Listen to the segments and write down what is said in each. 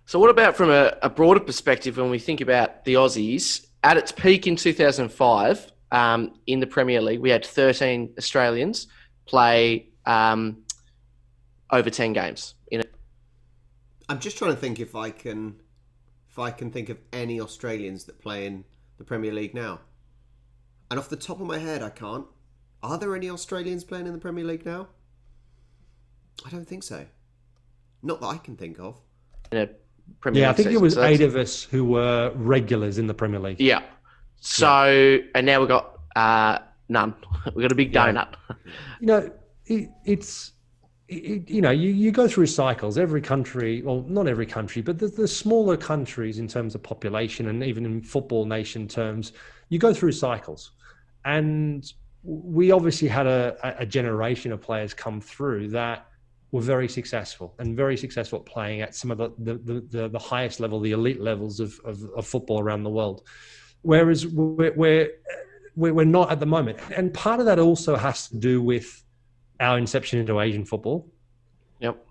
So what about from a broader perspective when we think about the Aussies? At its peak in 2005, in the Premier League, we had 13 Australians play over 10 games. I'm just trying to think if I can think of any Australians that play in the Premier League now. And off the top of my head, I can't. Are there any Australians playing in the Premier League now? I don't think so. Not that I can think of. In a Premier Yeah, I League think season. it was So 8 of us who were regulars in the Premier League. Yeah. So, and now we've got none. We've got a big donut. You go through cycles. Every country, well, not every country, but the smaller countries in terms of population and even in football nation terms, you go through cycles. And we obviously had a generation of players come through that were very successful at playing at some of the highest level, the elite levels of football around the world. Whereas we're not at the moment. And part of that also has to do with our inception into Asian football. Yep.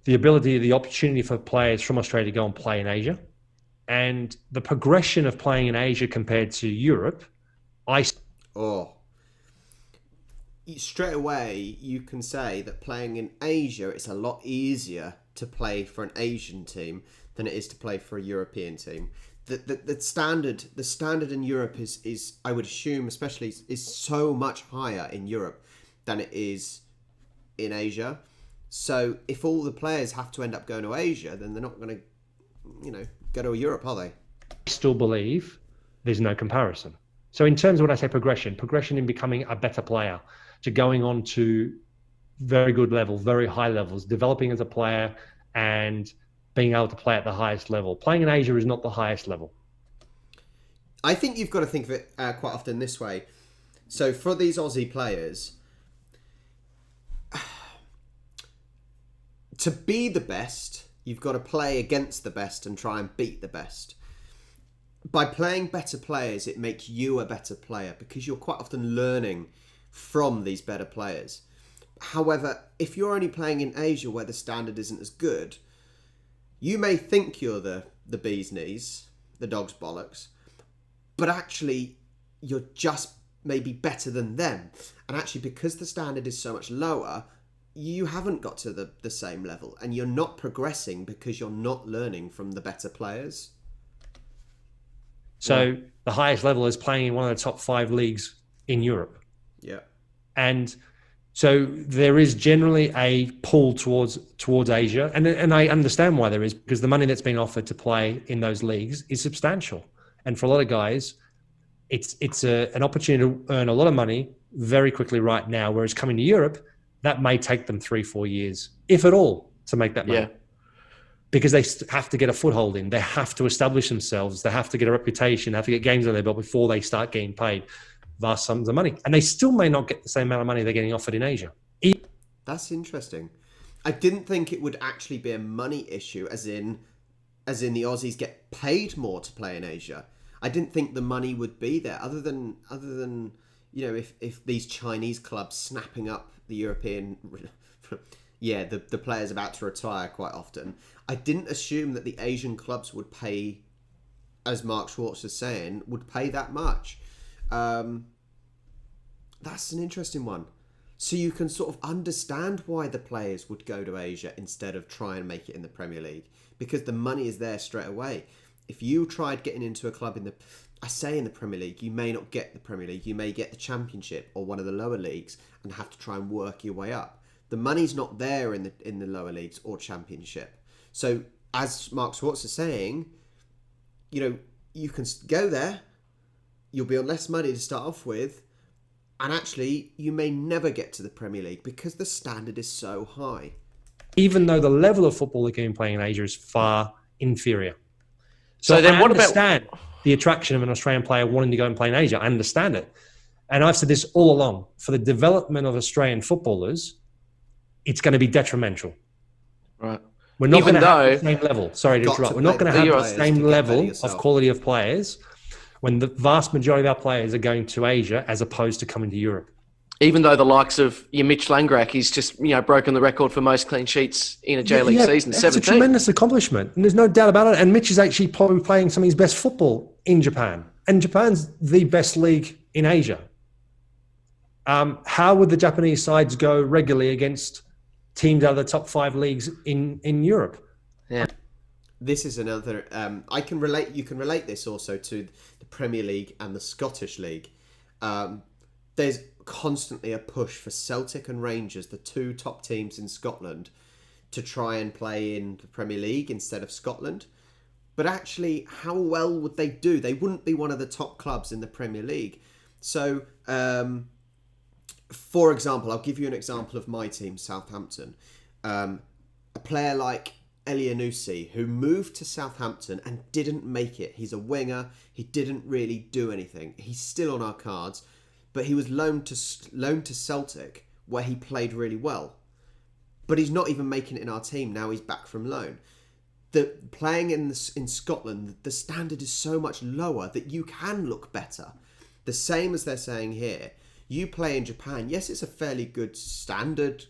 The opportunity for players from Australia to go and play in Asia. And the progression of playing in Asia compared to Europe, straight away, you can say that playing in Asia, it's a lot easier to play for an Asian team than it is to play for a European team. The standard in Europe is I would assume, especially, is so much higher in Europe than it is in Asia. So if all the players have to end up going to Asia, then they're not going to, go to Europe, are they? I still believe there's no comparison. So in terms of when I say progression in becoming a better player, to going on to very good level, very high levels, developing as a player and being able to play at the highest level. Playing in Asia is not the highest level. I think you've got to think of it quite often this way. So for these Aussie players, to be the best, you've got to play against the best and try and beat the best. By playing better players, it makes you a better player because you're quite often learning from these better players. However, if you're only playing in Asia where the standard isn't as good, you may think you're the bee's knees, the dog's bollocks, but actually you're just maybe better than them. And actually, because the standard is so much lower, you haven't got to the same level and you're not progressing because you're not learning from the better players. So the highest level is playing in one of the top 5 leagues in Europe. Yeah. And so there is generally a pull towards Asia. And I understand why there is, because the money that's been offered to play in those leagues is substantial. And for a lot of guys, it's an opportunity to earn a lot of money very quickly right now, whereas coming to Europe, that may take them 3-4 years, if at all, to make that money. Yeah. Because they have to get a foothold in. They have to establish themselves. They have to get a reputation. They have to get games on their belt before they start getting paid vast sums of money. And they still may not get the same amount of money they're getting offered in Asia. That's interesting. I didn't think it would actually be a money issue, as in the Aussies get paid more to play in Asia. I didn't think the money would be there, other than if these Chinese clubs snapping up the European, the players about to retire quite often. I didn't assume that the Asian clubs would pay, as Mark Schwarzer is saying, would pay that much. That's an interesting one. So you can sort of understand why the players would go to Asia instead of try and make it in the Premier League, because the money is there straight away. If you tried getting into a club in the Premier League, you may not get the Premier League. You may get the Championship or one of the lower leagues and have to try and work your way up. The money's not there in the lower leagues or Championship. So as Mark Schwarzer is saying, you can go there. You'll be on less money to start off with. And actually, you may never get to the Premier League because the standard is so high. Even though the level of football the game playing in Asia is far inferior. So then I what understand the attraction of an Australian player wanting to go and play in Asia. I understand it. And I've said this all along. For the development of Australian footballers, it's going to be detrimental. Right. We're not going to have the same level. Sorry to interrupt. We're not going to have the same level of quality of players when the vast majority of our players are going to Asia as opposed to coming to Europe. Even though the likes of your Mitch Langrak is just, broken the record for most clean sheets in a J League season, it's 17. a tremendous accomplishment, and there's no doubt about it. And Mitch is actually probably playing some of his best football in Japan, and Japan's the best league in Asia. How would the Japanese sides go regularly against teams out of the top 5 leagues in Europe? Yeah. This is another. I can relate. You can relate this also to the Premier League and the Scottish League. There's constantly a push for Celtic and Rangers, the 2 top teams in Scotland, to try and play in the Premier League instead of Scotland. But actually, how well would they do? They wouldn't be one of the top clubs in the Premier League. So, for example, I'll give you an example of my team, Southampton. A player like Elianusi, who moved to Southampton and didn't make it. He's a winger. He didn't really do anything. He's still on our cards, but he was loaned to Celtic, where he played really well. But he's not even making it in our team. Now he's back from loan. The playing in Scotland, the standard is so much lower that you can look better. The same as they're saying here. You play in Japan. Yes, it's a fairly good standard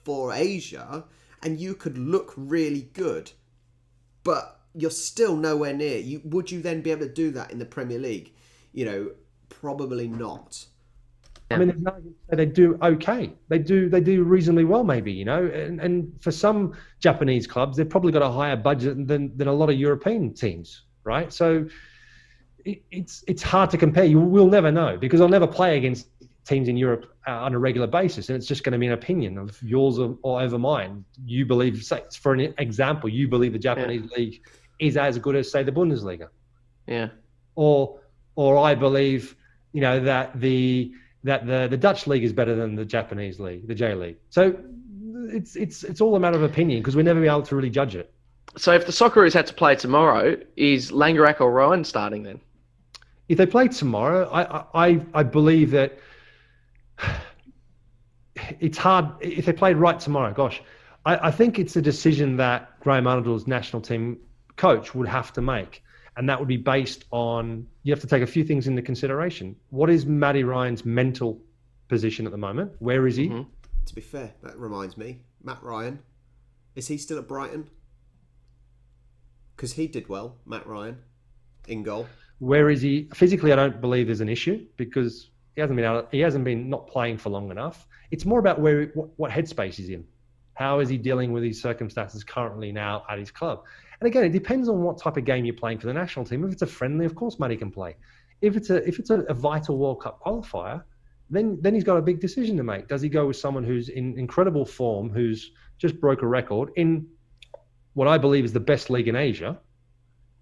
for Asia, and you could look really good, but you're still nowhere near. Would you then be able to do that in the Premier League? Probably not. I mean, they do okay. They do reasonably well, maybe, And for some Japanese clubs, they've probably got a higher budget than a lot of European teams, right? So it's hard to compare. We'll never know, because I'll never play against teams in Europe on a regular basis, and it's just going to be an opinion of yours or over mine. You believe, say, for an example, you believe the Japanese league is as good as, say, the Bundesliga. Yeah. Or I believe, that the Dutch league is better than the Japanese league, the J League. So it's all a matter of opinion, because we'll never be able to really judge it. So if the Socceroos had to play tomorrow, is Langrak or Ryan starting then? If they play tomorrow, I believe that it's hard. If they played right tomorrow, I think it's a decision that Graham Arnold's national team coach would have to make. And that would be based on, you have to take a few things into consideration. What is Matty Ryan's mental position at the moment? Where is he? Mm-hmm. To be fair, that reminds me, Matt Ryan, is he still at Brighton? Because he did well, Matt Ryan, in goal. Where is he? Physically, I don't believe there's an issue, because he hasn't been not playing for long enough. It's more about what headspace he's in. How is he dealing with his circumstances currently now at his club? And again, it depends on what type of game you're playing for the national team. If it's a friendly, of course, Matty can play. If it's a vital World Cup qualifier, then he's got a big decision to make. Does he go with someone who's in incredible form, who's just broke a record in what I believe is the best league in Asia,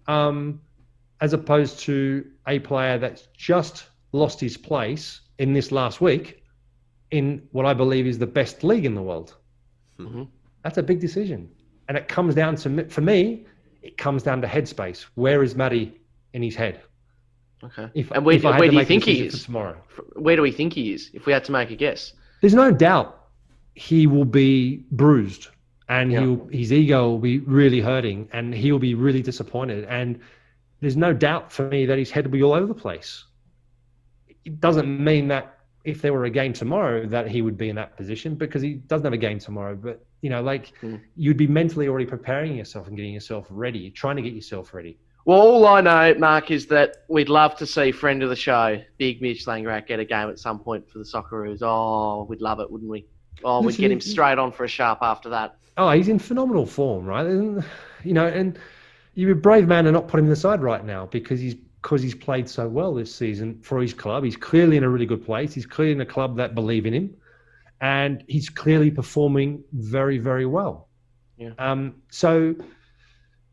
as opposed to a player that's just lost his place in this last week in what I believe is the best league in the world? Mm-hmm. That's a big decision. And it comes down to, for me, it comes down to headspace. Where is Matty in his head? Okay. Where do you think he is? Tomorrow. Where do we think he is, if we had to make a guess? There's no doubt he will be bruised, and his ego will be really hurting, and he'll be really disappointed. And there's no doubt for me that his head will be all over the place. It doesn't mean that if there were a game tomorrow that he would be in that position, because he doesn't have a game tomorrow. But, you'd be mentally already preparing yourself and getting yourself ready, trying to get yourself ready. Well, all I know, Mark, is that we'd love to see friend of the show, Big Mitch Langrak, get a game at some point for the Socceroos. Oh, we'd love it, wouldn't we? Oh, we'd get him straight on for a sharp after that. Oh, he's in phenomenal form, right? And, and you're a brave man to not put him in the side right now, because he's played so well this season for his club. He's clearly in a really good place. He's clearly in a club that believe in him, and he's clearly performing very, very well. Yeah. So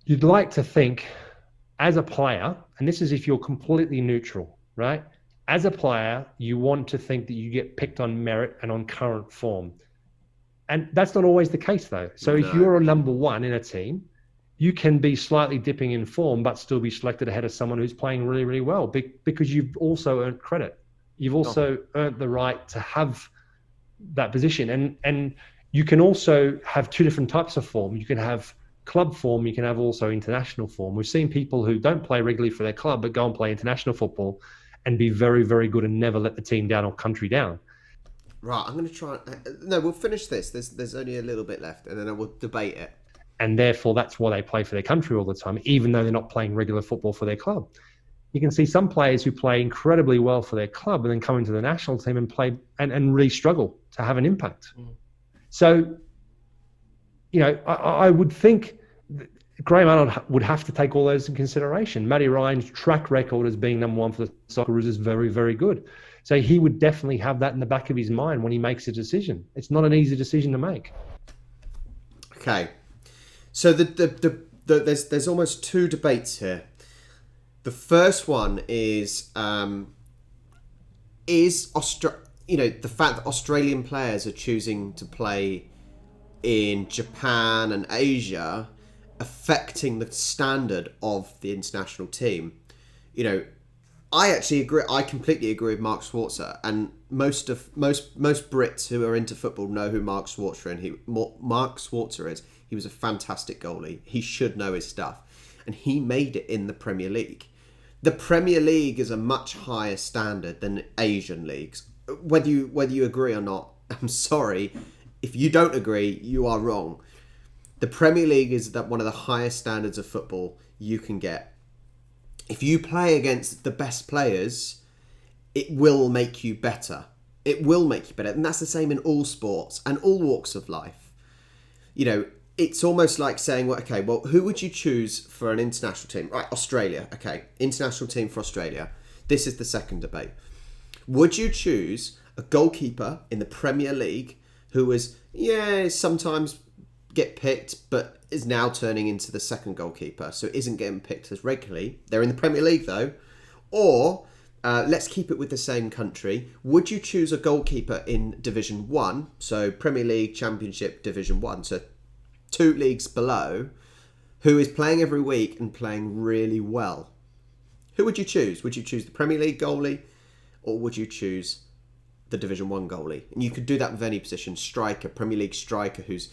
you'd like to think, as a player, and this is if you're completely neutral, right? As a player, you want to think that you get picked on merit and on current form. And that's not always the case, though. So if you're a number one in a team, you can be slightly dipping in form, but still be selected ahead of someone who's playing really, really well, because you've also earned credit. You've also earned the right to have that position. And you can also have two different types of form. You can have club form, you can have also international form. We've seen people who don't play regularly for their club, but go and play international football and be very, very good and never let the team down or country down. Right, I'm going to try. No, we'll finish this. There's only a little bit left, and then I will debate it. And therefore, that's why they play for their country all the time, even though they're not playing regular football for their club. You can see some players who play incredibly well for their club and then come into the national team and play and really struggle to have an impact. So, I would think Graham Arnold would have to take all those into consideration. Matty Ryan's track record as being number one for the Socceroos is very, very good. So he would definitely have that in the back of his mind when he makes a decision. It's not an easy decision to make. Okay, so there's almost two debates here. The first one is the fact that Australian players are choosing to play in Japan and Asia affecting the standard of the international team. I actually agree. I completely agree with Mark Schwarzer, and most Brits who are into football know who Mark Schwarzer is. He was a fantastic goalie. He should know his stuff, and he made it in the Premier League. The Premier League is a much higher standard than Asian leagues. Whether you agree or not, I'm sorry. If you don't agree, you are wrong. The Premier League is one of the highest standards of football you can get. If you play against the best players, it will make you better. It will make you better. And that's the same in all sports and all walks of life. It's almost like saying, who would you choose for an international team? Right, Australia. Okay, international team for Australia. This is the second debate. Would you choose a goalkeeper in the Premier League who sometimes get picked, but is now turning into the second goalkeeper, so isn't getting picked as regularly? They're in the Premier League though. Or let's keep it with the same country. Would you choose a goalkeeper in Division 1, so Premier League, Championship, Division 1, so 2 leagues below, who is playing every week and playing really well? Who would you choose? Would you choose the Premier League goalie, or would you choose the Division 1 goalie? And you could do that with any position. Striker, Premier League striker who's,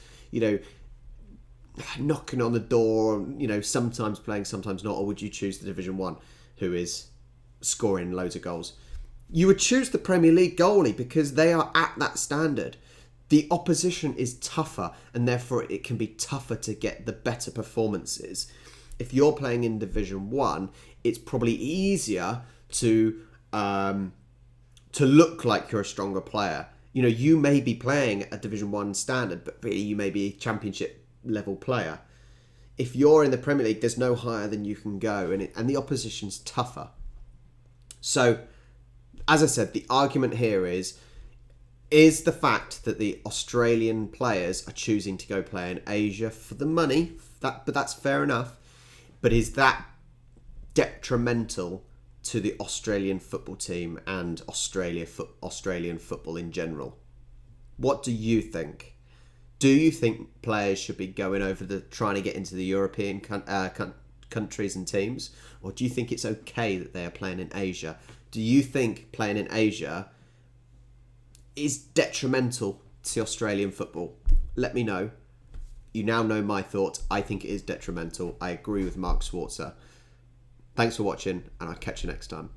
knocking on the door, sometimes playing, sometimes not. Or would you choose the Division 1 who is scoring loads of goals? You would choose the Premier League goalie because they are at that standard. The opposition is tougher, and therefore it can be tougher to get the better performances. If you're playing in Division 1, it's probably easier to look like you're a stronger player. You may be playing at Division 1 standard, but really you may be a Championship level player. If you're in the Premier League, there's no higher than you can go, and the opposition's tougher. So, as I said, the argument here is the fact that the Australian players are choosing to go play in Asia for the money, but that's fair enough. But is that detrimental to the Australian football team and Australian football in general? What do you think? Do you think players should be going over trying to get into the European countries and teams? Or do you think it's okay that they are playing in Asia? Do you think playing in Asia is detrimental to Australian football? Let me know. You now know my thoughts. I think it is detrimental. I agree with Mark Schwarzer. Thanks for watching, and I'll catch you next time.